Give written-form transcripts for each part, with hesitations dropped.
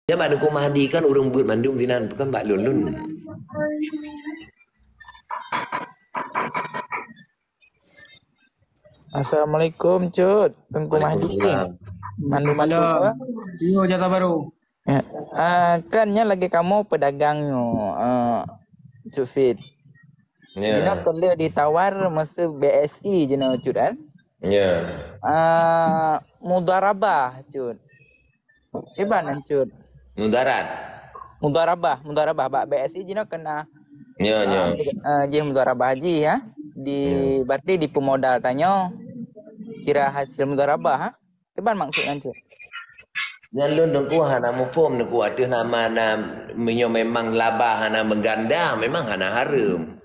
Ya mak dengku Mahdi kan urung buat mandum zinan bukan Mbak Lun. Assalamualaikum Cut, Tengku Mahdi. Waalaikumsalam. Mandu-mandu apa? Yo jatah baru. Ya. Kannya lagi kamu pedagangnya, Cut Fit. Ya. Jina tele ditawar masa BSI jina Cut kan? Ya. Mudarabah Cut. Iban Cut. Mudarabah bak BSI jina kena. Ya. Jih mudarabah haji ya. Berarti di pemodal tanya kira hasil mudarabah ha? Iban maksudnya Cut. Nyalun dengku hana mufum dengku ada nama menyo memang labah hana mengganda memang hana harum.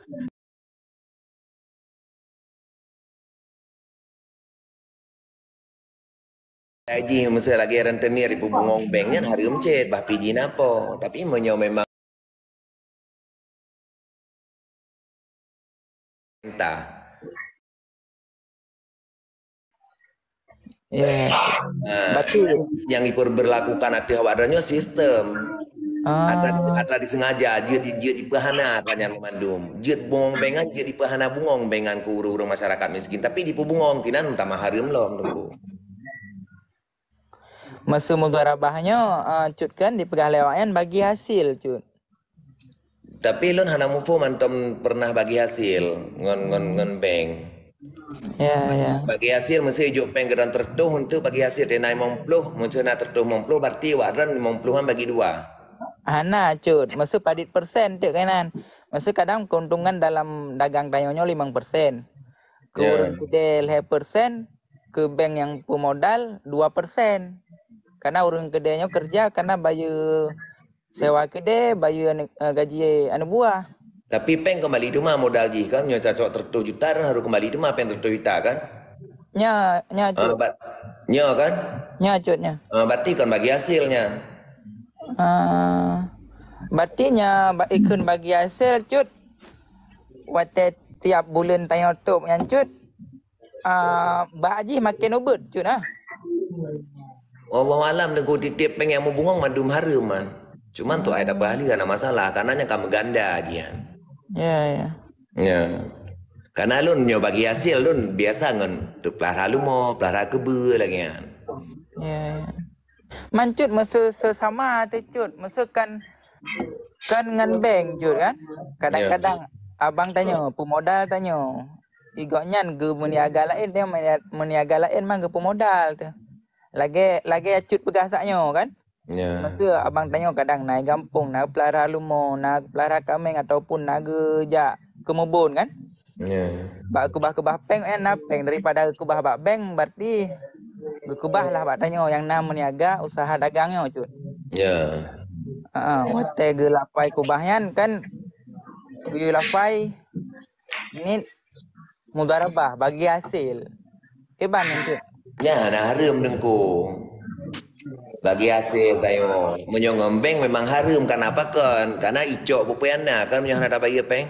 Haji masa lagi rentenir di pubungong bank kan harum cet bah piji napo tapi menyo memang entah. Ya. Berarti yang berlakukan ada wadahnya sistem. Ada disengaja dia dipahana tanya memandum. Dia bungong bengan dia dipahana bungong bengan ku urung masyarakat miskin tapi di bungong tinan utama harum lom tunggu. Masa mudarabahnya Cut kan dipegah lewayan bagi hasil Cut. Tapi lon hana mufum antum pernah bagi hasil ngon bank. Ya. Bagi hasil mesti juk peng geran tertuh untuk bagi hasil denai 50 muncul nak tertuh 50 berarti waran 50-an bagi dua. Hana Cut, masa padit persen tu kanan. Masa kadang keuntungan dalam dagang tayonyo 5%. Ke urang kedai 5%, ke bank yang pemodal 2%. Karena urang kedainya kerja karena bayar sewa kedai, bayar gaji anak buah. Tapi peng kembali rumah modal ji kan nyata cok tertuh juta harus kembali rumah peng tertuh juta kan? Nya Cut. Nya kan? Nya Cut nya. Berarti kan bagi hasilnya. Berarti nya ikun bagi hasil Cut. Wate tiap bulan tanya top yang Cut. Bak haji makin ubud Cut ah. Allah alam dengan titip peng yang membungong mandum harum man. Cuman tu ada bahali karena masalah karena nya kamu ganda aja. Ya. Karena lun nyo bagi hasil lun biasa ngan tu pelihara lumo, pelihara kebe lagi kan. Ya. Mancut masa sesama tu Cut, masa kan ngan bank Cut kan. Kadang-kadang abang tanya, pemodal tanya. Igoknya ke meniaga lain dia meniaga lain mah ke pemodal tu. Lagi Cut pegasaknya kan. Ya. Masa abang tanya kadang naik kampung, nak pelihara lumo, nak pelihara kambing ataupun nak jak ke mebun kan. Ya. Bak kubah peng peng daripada kubah bak bank berarti kubah lah bak tanya yang nam meniaga usaha dagangnya Cut. Ya. Wate ge lapai kubahyan kan ge lapai ini mudarabah bagi hasil. Keban Cut. Ya, nah harum dengku. Bagi hasil tayo. Menyong bank memang harum kenapa kan? Karena icok pupiana kan menyong ada bagi peng.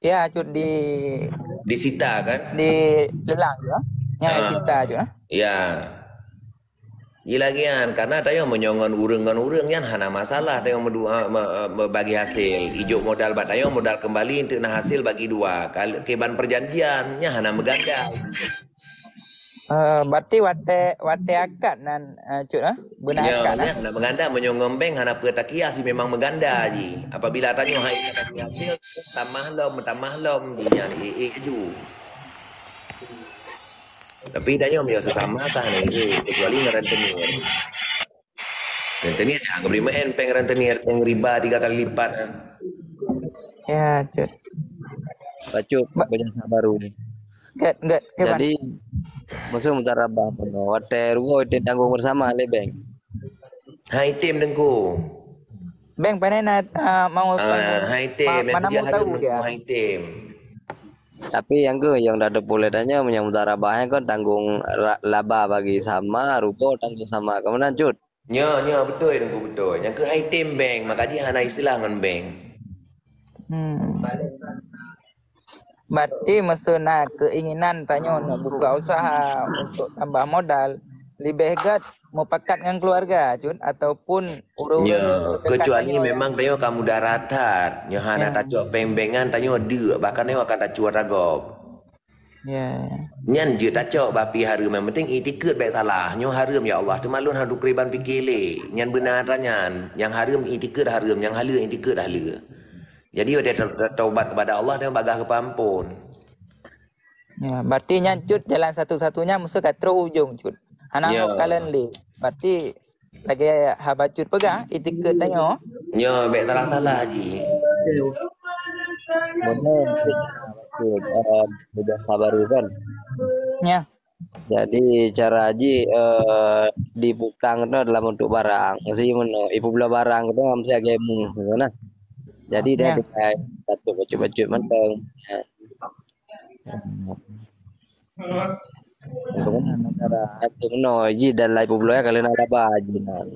Ya Cut Disita kan? di lelang ya. Nya sita Cut. Ya. Ilagian karena tayo menyongon urang yan hana masalah tayo bagi hasil. Ijo modal bat tayo modal kembali untuk nah hasil bagi dua. Kalau keban perjanjiannya hana meganda. Berarti wate akad nan Cut benar akad Ya, hana meganda menyongon bank hana petakia si memang meganda ji. Apabila tanyo hai hasil tambah lom dinya ju. Tapi dah nyom dia sesama kan ini kecuali ngerentenir. Rentenir jangan beri main peng rentenir yang riba 3 kali lipat kan. Ya Cut. Bacuk jasa baru. Enggak. Jadi musuh mutarabah penuh. Wate rugo itu tanggung bersama le bank. Hai tim dengku. Bank panen mau Hai tim mana mau tahu dia. Hai tim. Tapi yang dah boleh tanya yang mutarabahnya kan tanggung laba bagi sama, rugo tanggung sama. Kemudian Cut. Ya betul dengku betul. Yang ke hai tim bank makanya hana istilah ngan bank. Berarti masa nak keinginan tanya nak buka usaha untuk tambah modal lebih gat mau pekat dengan keluarga Cut ataupun Ya, urus-urus kecuali yang memang tayo kamu daratan. Nyo hana tacok peng-bengan tayo de bahkan tayo akan tacok ragop. ya Nyan je tacok bapi harum yang penting itikut baik salah. Nyo harum ya Allah temalun hadu kriban pikile. Nyan benar tanyan. Yang harum itikut harum, yang hala itikut hala. Jadi dia taubat kepada Allah dia bagah ke pampun. ya berarti nyan Cut jalan satu-satunya mesti kat terus ujung Cut. Hana kalian li. Berarti lagi habacut pegang itikut tanyo. Nyo baik salah-salah haji. Benar, sudah sabar kan. Ya. Jadi cara haji diputang itu dalam bentuk barang. Mesti ibu bela barang itu mesti agemu, nah. Jadi dia dikai satu baju-baju menteng. Bagaimana cara itu haji dan lai ibu bela kalian ada haji nan.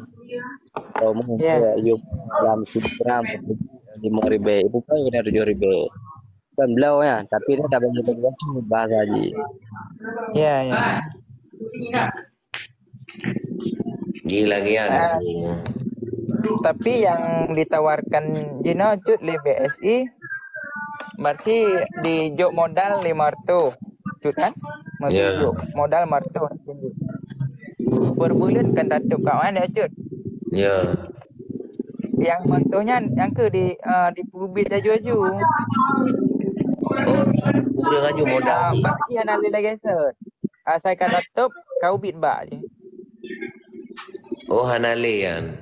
Kalau mau yuk dalam gram 5.000, ibu bela kena 7.000. Kan belau ya, tapi dia dapat banyak bahasa haji. Ya. Gila ya. Tapi yang ditawarkan Jino Cut di BSI berarti di jok modal 500 Cut kan? Masih jok modal 500 per bulan kan tutup kawan ya Cut. Ya. Yang mantunya yang ke di Pubit aju-aju. Oh, kurang aja modal ni. Bak dia nak lagi set. Saya kan tutup kau bit bak je. Oh, hanale yan.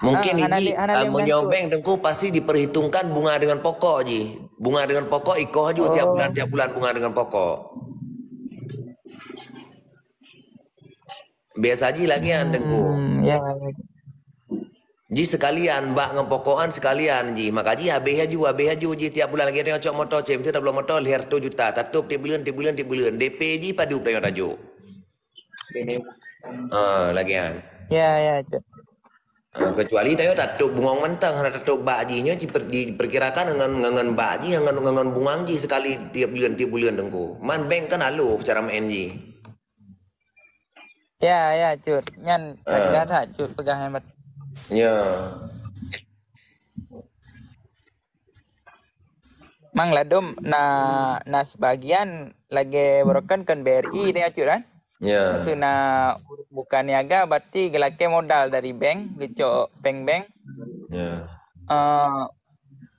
Mungkin ini menyobeng tengku pasti diperhitungkan bunga dengan pokok ji. Bunga dengan pokok ikoh aja tiap bulan bunga dengan pokok. Biasa ji lagi yang tengku. Ya. Ji sekalian bak ngepokokan sekalian ji. Maka ji habis haju ji tiap bulan lagi tengok cok motor cem tu dah belum motor liar 1 juta. Tatup tiap bulan. DP ji padu tengok tajuk. Lagi kan. Ya. Kecuali tayo tatup bungong mentang hana tatup bak ji nyo diperkirakan dengan bak ji dengan bungang ji sekali tiap bulan tengku. Man bank kan alu cara main ji. Ya Cut. Nyan agak Cut pegang hemat. Ya. Mang ladom na sebagian lagi berokan kan BRI dia Cut kan? Ya. Maksudnya bukan niaga berarti gelake modal dari bank, gecok bank. Ya.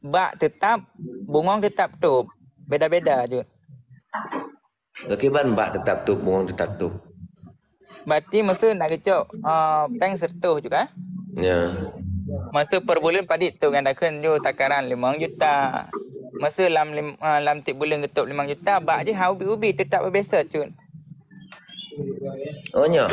Bak tetap, bungong tetap tup. Beda-beda Cut. Kekiban bak tetap tup, bungong tetap tup. Berarti masa nak gecok bank sertuh juga. Ya. Masa per bulan padit tu kan dah kenju takaran 5 juta. Masa lam tiap bulan getuk 5 juta, bak je ubi tetap biasa Cut. Oh nya.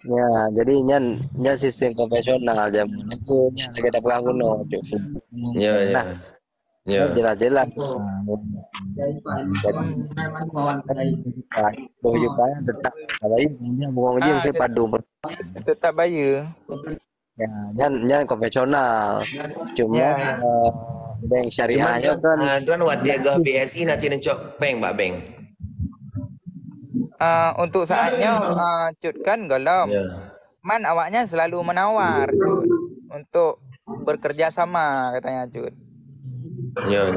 Ya, jadi nyan sistem konvensional zaman itu nyan lagi ada perang kuno. Ya. Jelas-jelas. Jadi tetap buang aja mesti padu. Tetap bayar. Ya, nyan konvensional. Cuma bank syariahnya kan. Tuan wat dia gah BSI nanti nencok bank mbak bank. Untuk saatnya Cut kan golong. Man awaknya selalu menawar Cut untuk bekerja sama katanya Cut. Ya.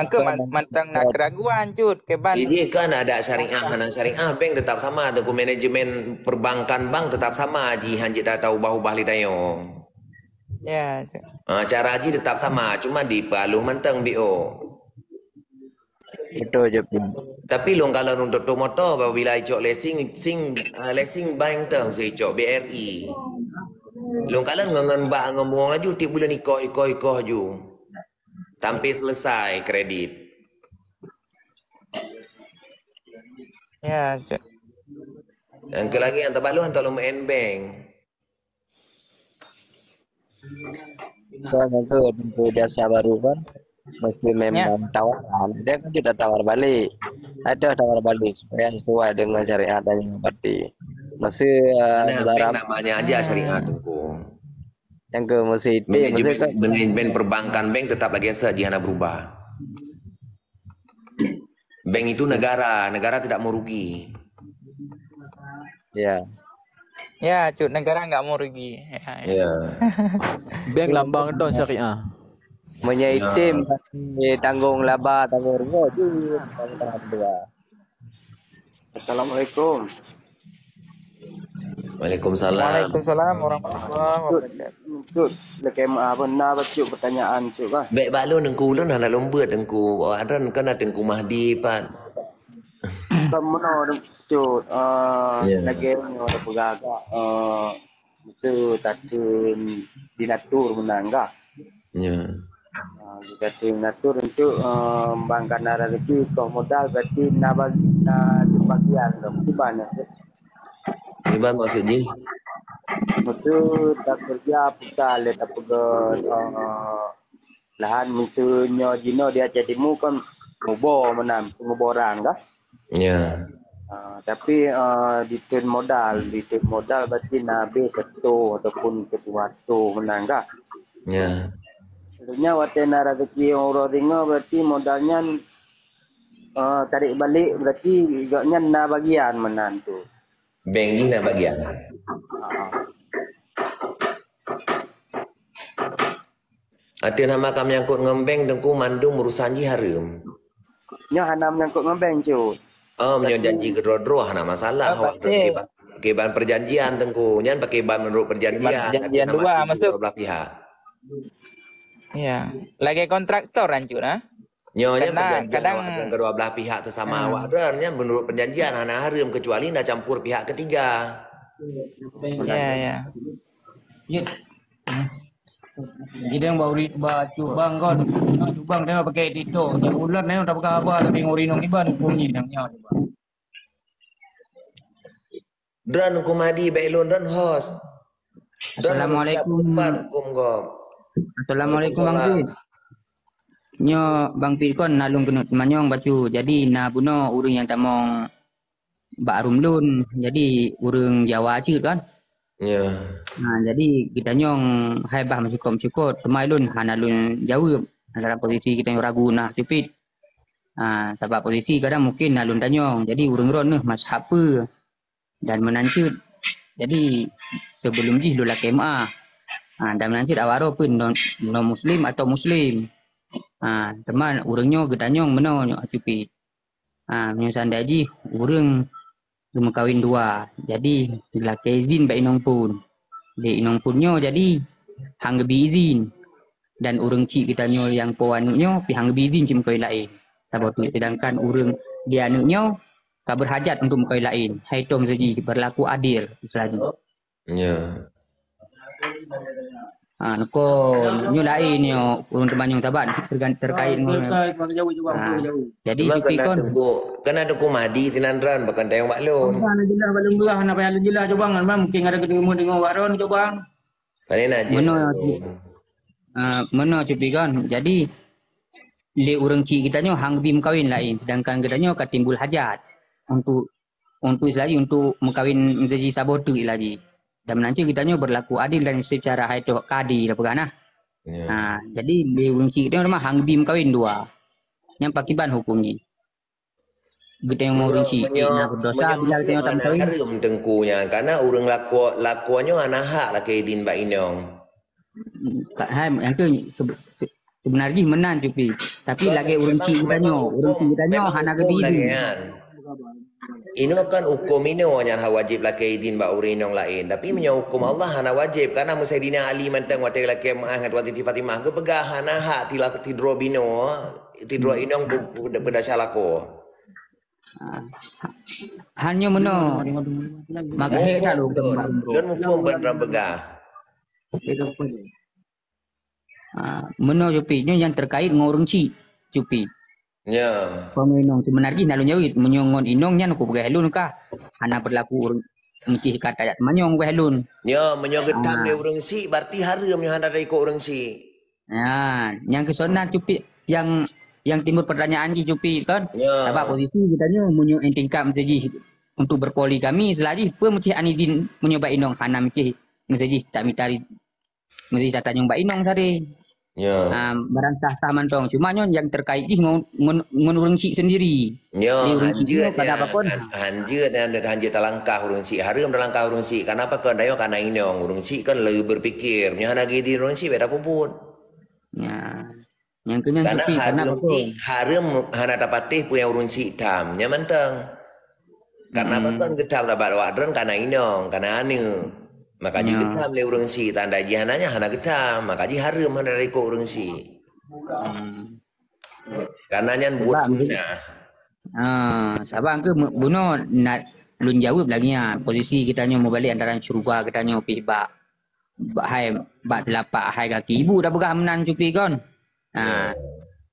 Ke mantang nak keraguan Cut ke ban. Jadi kan ada syariah bank tetap sama tu manajemen perbankan bank tetap sama ji hanji dah tahu ubah-ubah li tayo. Ya. Cara haji tetap sama cuma di paluh mantang BO. Betul je. Tapi long kalau untuk motor apabila icok leasing bank tu saya icok BRI. Long kalau ngangan bak ngomong laju tiap bulan ikoh ju. Sampai selesai kredit. Ya, Cik. Dan lagi yang terbalu hantar lo main bank. Kan itu jasa baru kan. Masih memang tawaran, dia kan tidak tawar balik. Ada tawar balik supaya sesuai dengan syariat yang seperti. Masih namanya aja syariat tu. Yang ke mesti manajemen perbankan bank tetap lagi saja hana berubah. Bank itu negara tidak mau rugi. Ya. Ya, cut negara nggak mau rugi. Ya. Bank lambang don syariah. Menyaitim tanggung laba tanggung rugi. Assalamualaikum. Waalaikumsalam. Waalaikumsalam warahmatullahi wabarakatuh. Cuk, lekai apa na bacuk pertanyaan cuk bah. Baik balon dengku lon hala lomba dengku. Aran kan ada dengku Mahdi pan. Kamu cuk lagi ni ada pegaga itu takun dinatur menangga. Ya. Jika tim natur untuk bangkan rezeki kau modal berarti na bagian tu banyak. Iban maksudnya? Maksud tak kerja kita letak pegang lahan misalnya jino dia jadi mu kan ngubor menam penguboran kah? Ya. Tapi di turn modal berarti nabi satu ataupun sesuatu menang kah? Ya. Sebenarnya watena rezeki orang ringa berarti modalnya tarik balik berarti igaknya na bagian menang tu. Bank ni nak bagian. Ada nama kami yang kut ngembeng dengku mandung urusan ji harum. Nya hanam yang kut ngembeng cu. Oh, menyo janji kedro-dro hana masalah awak keban perjanjian dengku. Nyan pakai ban menurut perjanjian. Perjanjian dua masuk belah pihak. Iya, lagi kontraktor anjur nah. Nyonya Karena perjanjian kedua belah pihak tersama awak dernya menurut perjanjian hana harum kecuali nak campur pihak ketiga. Iya. Jadi yang bawa cubang kan, cubang dia pakai itu. Yang ular ni udah pakai apa? Tapi ngorinong iban bunyi nangnya. Dan kumadi bailon dan host. Assalamualaikum. Assalamualaikum Bang Pit. Nyo Bang Pit kon nalung kenut manyong bacu. Jadi na buno urang yang tamong Mbak Rumlun. Jadi urang Jawa aja kan. Ya. Nah, jadi kita nyong haibah mencukup temai lun hanalun Jawa dalam posisi kita yang ragu nah cupit. Sebab posisi kadang mungkin nalun tanyong. Jadi urang ron mas apa dan menancut. Jadi sebelum ji lula kemah. Dan menancut awaro pun non muslim atau muslim. Teman urangnya gedanyong meno cupit. Menyusan daji urang cuma kawin dua. Jadi bila izin baik inong pun. Di inong punyo jadi hang gebi izin. Dan urang cik kita nyo yang puannya pi hang gebi izin cuma kawin lain. Sebab tu sedangkan urang dia anaknya tak berhajat untuk kawin lain. Hai tom saji berlaku adil istilahnya. Ya. Nuko nyo lain yo urang temanyong taban terkait jadi kena dengku Mahdi tinandran bahkan tayang baklon. Mana jelah balung belah nak payah jelah coba kan mungkin ada ketemu dengan waron coba. Panen aja. Mana cupi kan. Jadi le urang cik kita nyo hang bim kawin lain sedangkan kita nyo katimbul hajat untuk lagi untuk mengkawin menjadi sabotu lagi. Dan nanti kita nyo berlaku adil dan secara haitu kadi apa kan jadi le urang cik kita mah hang bim kawin dua. Yang pakiban hukumnya. Kita yang mau rinci berdosa bila kita yang kawin harum tengkunya karena urang lakuannya anak hak lah kaidin ba inong. Yang tu sebenarnya menan cupi tapi lagi urang cik kita nyo hana gedi. Ini kan hukum ini yang wajib lah kaidin ba urinong lain tapi punya hukum Allah hana wajib karena Musaidina Ali mentang watai laki maangat wati Fatimah ke pegah hana hak tilak tidro bino tidro inong pada salako. Hanya meno maka hek lu dan hukum bandra begah meno cupi yang terkait ngorong cupi ya peminong sebenarnya nalu nyawit menyongon inongnya aku begah lun kah hana berlaku mesti kata manyong begah lun ya menyogetam dia urang si berarti harum yang hana dari ko urang si yang kesona cupi yang timbul pertanyaan cupi kan sebab posisi kita nyo munyo tingkap mesti untuk berpoligami selagi pe mesti anidin menyoba inong hana mesti tak mitari mesti tata nyong Mbak Inong sari. Ya. Barang sah mantong. Cuma nyon yang terkait ngon urang cik sendiri. Ya, urang cik hanjut pada ya. apa pun. Hanjut dan hanjut talangkah urang cik. Harum talangkah urang cik. Kenapa kan dayo karena inong urang cik kan lebih berpikir. Nya lagi di urang cik beda puput. Ya. Yang kenyang Karena sepi karena apa harum pun. cik, harum hana dapatih punya urang cik tam. Nya menteng. Karena apa kan getam dapat wadron karena inong, karena anu. Maka ji getam le urang cik tanda jihananya hana getam. Maka ji harum hana reko urang cik. Karena nyan buat sunnah. Sabang ke buno nak lun jawab lagi ya posisi kita nyo mau balik antara syurga kita nyo pi bak hai bak telapak hai kaki ibu dah pegah menan cupi kon.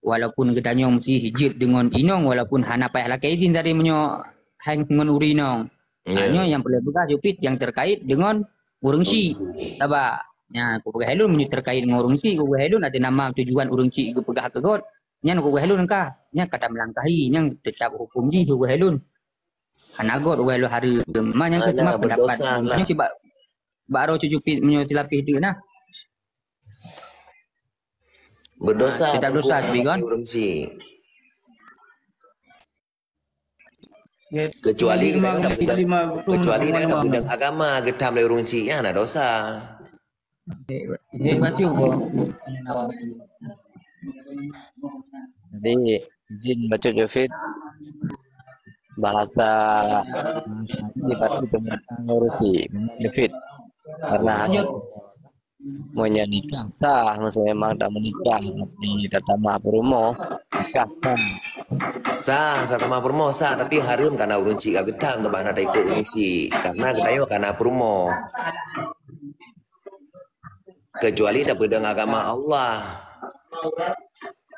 Walaupun kita nyo mesti hijit dengan inong walaupun hana payah laki izin dari menyo hai ngon urinong. Nyo yang perlu pegah cupit yang terkait dengan urang si. Tabak. Ya, ku pegah helun menyo terkait dengan urang si, ku pegah helun ada nama tujuan urang si ku pegah ke god. Nyan ku helun ka, nyan kata melangkahi, nyan tetap hukum ji ku helun. Hanagot welu hari ma nyan cuma pendapat. Nyan coba baro cucupit menyo tilapih tu nah. Berdosa. Tidak dosa bigon. Kecuali kecuali dia nak bidang agama getam le urang cik ya nak dosa. Baca ko. Jadi izin baca Jafid bahasa itu mengurusi Jafid karena hanya nikah sah maksudnya memang tak menikah di tatama perumo nikah sah tatama perumo sah tapi harum karena urang cik getam tempat nak ikut urang cik karena kita karena perumo kecuali tak pedang agama Allah.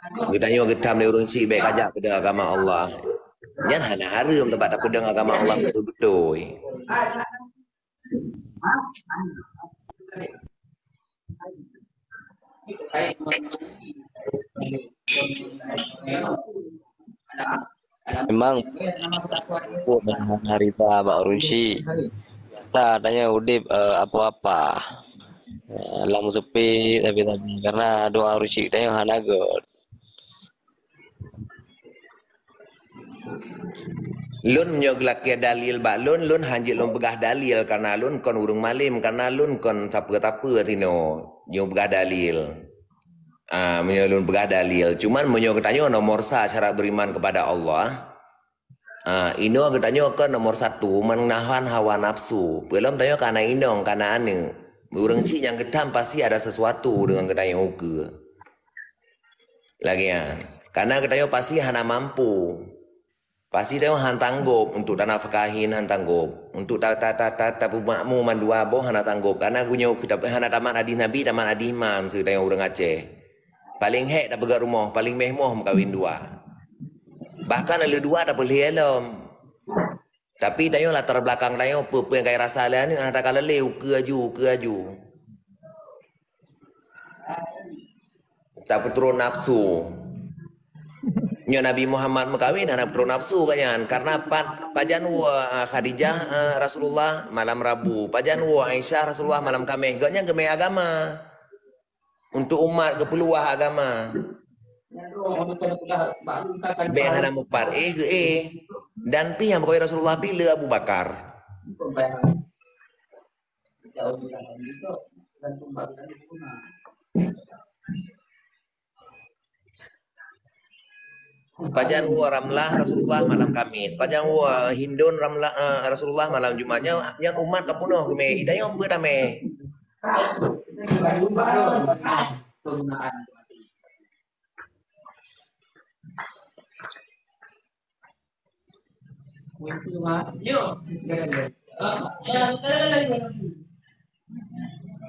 Kita nyo getam le urang cik baik ajak pedang agama Allah. Nyan hana harum tempat tak pedang agama Allah betul-betul. Memang buat menharita Pak Urunsi biasa tanya udip apa-apa lam sepi tapi karena doa Urunsi tanya hanagot Lun nyoglak ya dalil ba lun hanjit lun pegah dalil karena lun kon urung malim karena lun kon tapa-tapa tino yo pegah dalil. Menyolun pegah dalil. Cuman menyok tanya nomor sah cara beriman kepada Allah. Ino tanya ke nomor satu menahan hawa nafsu. Belum tanya karena inong karena ane. Urang cik yang getam pasti ada sesuatu dengan ketanya uke. Lagi ya. Karena ketanya pasti hana mampu. Pasti dia han tanggup untuk dana fakahin han tanggup untuk tapu makmu mandua boh hana tanggup karena punya kita hana tamat adi nabi tamat adi imam sedaya orang Aceh paling hek dah pegang rumah paling mehmoh kawin dua bahkan ada dua dah boleh helom tapi dayo latar belakang dayo apa yang kaya rasa lah ni ada kala leu ke aju tak turun nafsu. Nyo Nabi Muhammad mengkawin anak petro nafsu kanyan karena pajan wa Khadijah Rasulullah malam Rabu, pajan wa Aisyah Rasulullah malam Kamis. Gaknya gemai agama. Untuk umat kepeluah agama. Be hana mupat dan pi yang pokoknya Rasulullah pilih Abu Bakar. Pajan wa Ramlah Rasulullah malam Kamis. Pajan wa Hindun Ramlah Rasulullah malam Jumatnya yang umat kapunuh me idaya apa tame.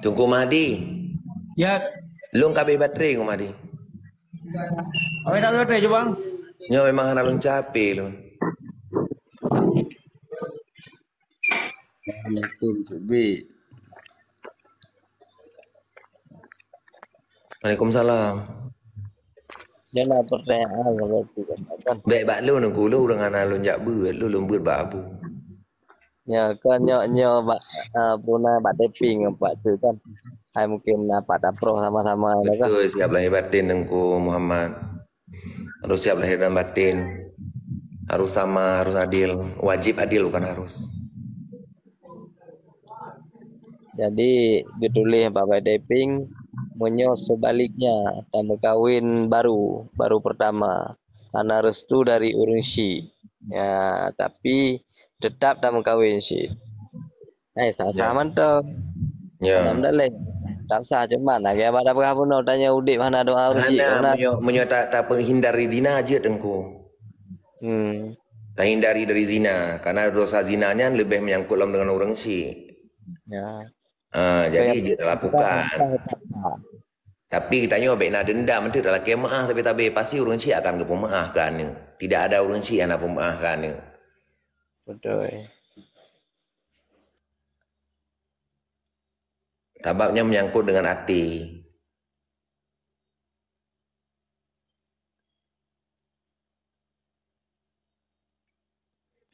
Tunggu Mahdi. Ya. Lung kabeh baterai ku Mahdi. Awak dah baterai je bang. Nyo memang hana lung capek lun. Assalamualaikum Cubi. Waalaikumsalam. Jangan pertanyaan seperti kan. Baik bak lu nunggu lu dengan alun jak beut, lu lembut babu. Ya kan nyo bak punai bak taping pak tu kan. Hai mungkin dapat pro sama-sama kan. Betul, siap lahir batin Tengku Muhammad. Harus siap lahir dan batin. Harus sama, harus adil. Wajib adil bukan harus. Jadi ditulis Bapak Deping menyo sebaliknya tamu kawin baru pertama karena restu dari urunsi. Ya, tapi tetap tamu kawin sih. Sama tuh. Ya. Alhamdulillah. Tak sah cuman ya pada berapa no tanya udik mana doa urunsi. Menyo tak penghindari zina aja Tengku. Tak hindari dari zina karena dosa zinanya lebih menyangkut dengan urunsi. Ya. Jadi dia lakukan. Tapi kita baik nak dendam nanti dalam kemah tapi pasti urunsi akan kepemaafkan. Tidak ada urunsi yang nak pemaafkan. Betul. Sebabnya menyangkut dengan hati.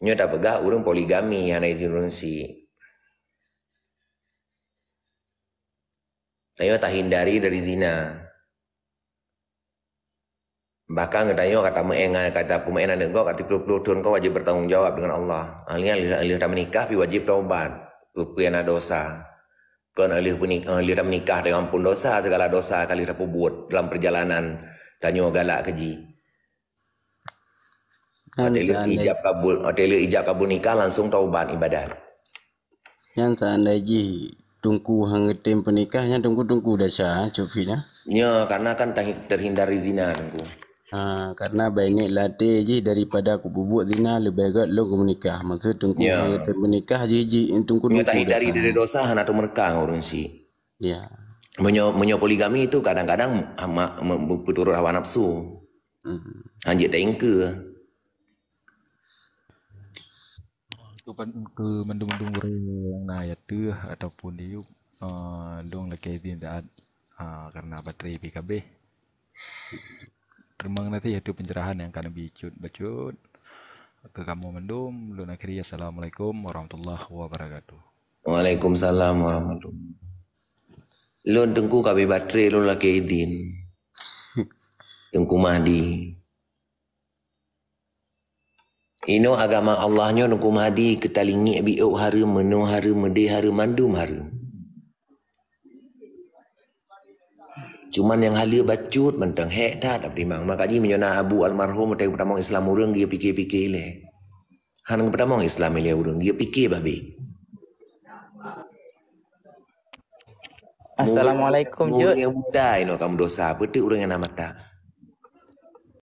Nyo tak pegah urung poligami yang izin urunsi. Tayo tak hindari dari zina. Bahkan tayo kata mengenai kata pemain anak kau kata pelutun kau wajib bertanggung jawab dengan Allah. Alih dah menikah pi wajib taubat. Pupiana dosa. Kau alih dah menikah dengan ampun dosa segala dosa kali dah buat dalam perjalanan tayo galak keji. Hotel ijab kabul nikah langsung taubat ibadat. Yang seandainya tunggu hangetim pernikahnya tunggu dah syah cufinya. Ya karena kan terhindari zina tunggu. Karena banyak latih je daripada aku buat zina lebih agak lo aku menikah. Maksud tunggu hangetim pernikah je tunggu. Ya tak hindari dari dosa atau mereka orang si. Ya. Menyo poligami itu kadang-kadang berturut hawa nafsu. Anjir tak ingke. Ke mendung-mendung yang ayat tu ataupun diuk dong lagi tidak karena baterai PKB. Terima kasih itu pencerahan yang kami bacut ke kamu mendum. Lu akhiri assalamualaikum warahmatullahi wabarakatuh. Waalaikumsalam warahmatullahi. Lu tengku KB baterai lu lagi izin. Tengku Mahdi. Ino agama Allahnya nunggu Mahdi ketalingi biuk harum menu harum mede harum mandum harum. Cuman yang halia bacut mentang hek tak timang. Makanya menyona Abu almarhum tadi pertama Islam urang dia fikir-fikir le. Han pertama Islam le urang dia fikir babe. Assalamualaikum Cuk. Yang muda ino kamu dosa putih urang yang nama tak.